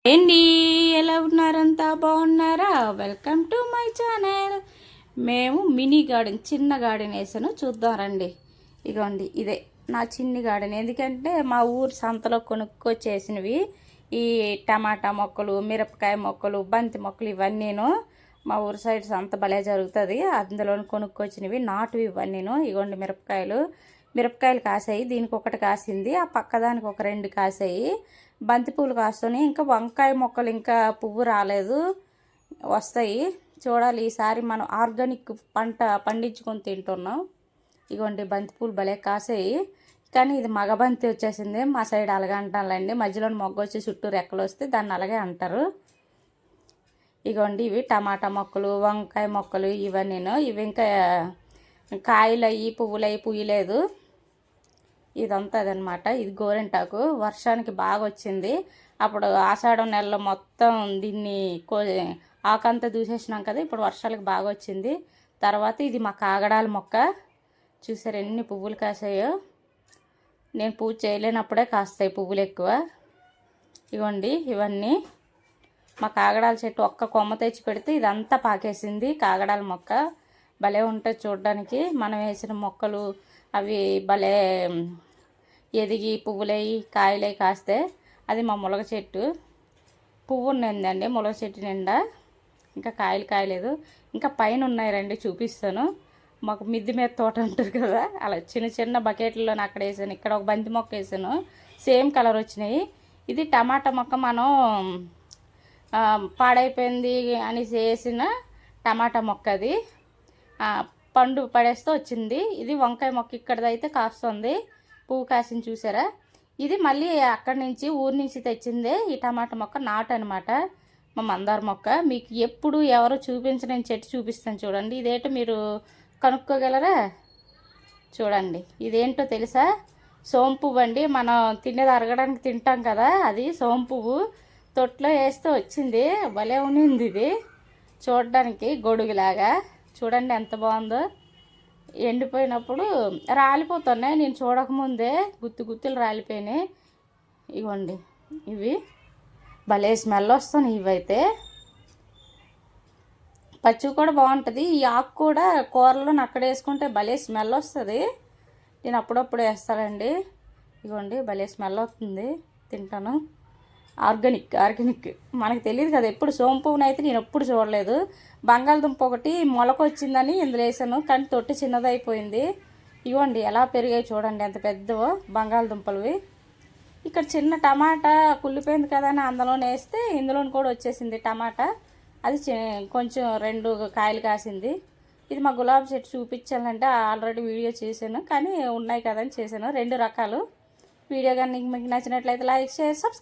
ఏండి ఎలా ఉన్నారంతా బాగున్నారా? Welcome to my channel. మేము మినీ గార్డెన్ చిన్న గార్డెన్ వేసాను, చూద్దాం రండి. ఇగోండి ఇదే నా చిన్ని గార్డెన్. ఎందుకంటే మా ఊరు సంతలో కొనుక్కొచ్చేసినవి ఈ టమాటా మొక్కలు, మిరపకాయ మొక్కలు, బంతి మొక్కలు ఇవన్నీను. మా ఊరు సైడ్ సంత భలే జరుగుతుంది, అందులో కొనుక్కొచ్చినవి నాటువి ఇవన్నీను. ఇగోండి మిరపకాయలు కాసాయి, దీనికి ఒకటి కాసింది, ఆ పక్కదానికి ఒక 2 కాసాయి. బంతిపూలు కాస్తున్నాయి, ఇంకా వంకాయ మొక్కలు ఇంకా పువ్వు రాలేదు, వస్తాయి చూడాలి. ఈసారి మనం ఆర్గానిక్ పంట పండించుకొని తింటున్నాం. ఇగోండి బంతిపూలు భలే కాసాయి, కానీ ఇది మగబంతి వచ్చేసింది. మా సైడ్ అలాగే అంటారులేండి, మధ్యలో మొగ్గ వచ్చి చుట్టూ రెక్కలు వస్తే దాన్ని అలాగే అంటారు. ఇగోండి ఇవి టమాటా మొక్కలు, వంకాయ మొక్కలు ఇవన్నీను. ఇవి ఇంకా కాయలు అయ్యి పువ్వులు అయ్యి పూయలేదు. ఇదంతా అదనమాట. ఇది గోరింటాకు వర్షానికి బాగా వచ్చింది. అప్పుడు ఆషాఢం నెలలో మొత్తం దీన్ని ఆకంతా దూసేసినాం కదా, ఇప్పుడు వర్షాలకు బాగా వచ్చింది. తర్వాత ఇది మా కాగడాల మొక్క, చూసారు ఎన్ని పువ్వులు కాసాయో. నేను పూజ చేయలేనప్పుడే కాస్తాయి పువ్వులు ఎక్కువ. ఇవ్వండి ఇవన్నీ మా కాగడాల చెట్టు. ఒక్క కొమ్మ తెచ్చి పెడితే ఇదంతా పాకేసింది. కాగడాల మొక్క భలే ఉంటుంది చూడడానికి. మనం వేసిన మొక్కలు అవి భలే ఎదిగి పువ్వులై కాయలై కాస్తే. అది మా ములగ చెట్టు, పువ్వు ఉన్నదండి ములగ చెట్టు నిండా, ఇంకా కాయలు కాయలేదు. ఇంకా పైన ఉన్నాయి, రండి చూపిస్తాను. మాకు మిద్ది మీద తోట ఉంటుంది కదా, అలా చిన్న చిన్న బకెట్లలో అక్కడ వేసాను. ఇక్కడ ఒక బంతి మొక్క వేసాను, సేమ్ కలర్ వచ్చినాయి. ఇది టమాటా మొక్క మనం పాడైపోయింది అని వేసిన టమాటా మొక్క, అది పండు పడేస్తూ వచ్చింది. ఇది వంకాయ మొక్క, ఇక్కడదైతే కాస్తుంది, పువ్వు కాసింది చూసారా. ఇది మళ్ళీ అక్కడి నుంచి ఊరి నుంచి తెచ్చిందే ఈ టమాటా మొక్క, నాటు అనమాట. మా మందార మొక్క మీకు ఎప్పుడు ఎవరు చూపించని చెట్టు చూపిస్తాను చూడండి. ఇదేంటో మీరు కనుక్కోగలరా? చూడండి, ఇదేంటో తెలుసా? సోంపువ్వు అండి. మనం తినేది అరగడానికి తింటాం కదా, అది సోంపువ్వు. తొట్లో వేస్తే వచ్చింది, భలే ఉన్నింది ఇది చూడడానికి, గొడుగులాగా. చూడండి ఎంత బాగుందో. ఎండిపోయినప్పుడు రాలిపోతున్నాయి, నేను చూడకముందే గుత్తులు రాలిపోయినాయి. ఇవ్వండి ఇవి భలే స్మెల్ వస్తున్నాయి. ఇవైతే పచ్చివి కూడా బాగుంటుంది. ఈ ఆకు కూడా కూరలో అక్కడ వేసుకుంటే భలే స్మెల్ వస్తుంది. నేను అప్పుడప్పుడు వేస్తానండి. ఇవ్వండి భలే స్మెల్ వస్తుంది, తింటాను. ఆర్గానిక్ మనకు తెలియదు కదా, ఎప్పుడు సోంపునైతే నేను ఎప్పుడు చూడలేదు. బంగాళదుంప ఒకటి మొలకొచ్చిందని ఇందులో వేసాను, కానీ తొట్టి చిన్నదైపోయింది. ఇవ్వండి ఎలా పెరిగాయి చూడండి, ఎంత పెద్దవో బంగాళదుంపలవి. ఇక్కడ చిన్న టమాటా కుళ్ళిపోయింది కదా అని అందులోనే వేస్తే ఇందులో కూడా వచ్చేసింది టమాటా. అది కొంచెం 2 కాయలు కాసింది. ఇది మా గులాబీ చెట్టు చూపించాలంటే ఆల్రెడీ వీడియో చేశాను, కానీ ఉన్నాయి కదా అని చేశాను. 2 రకాలు. వీడియో కానీ మీకు నచ్చినట్లయితే లైక్, షేర్, సబ్స్క్రైబ్.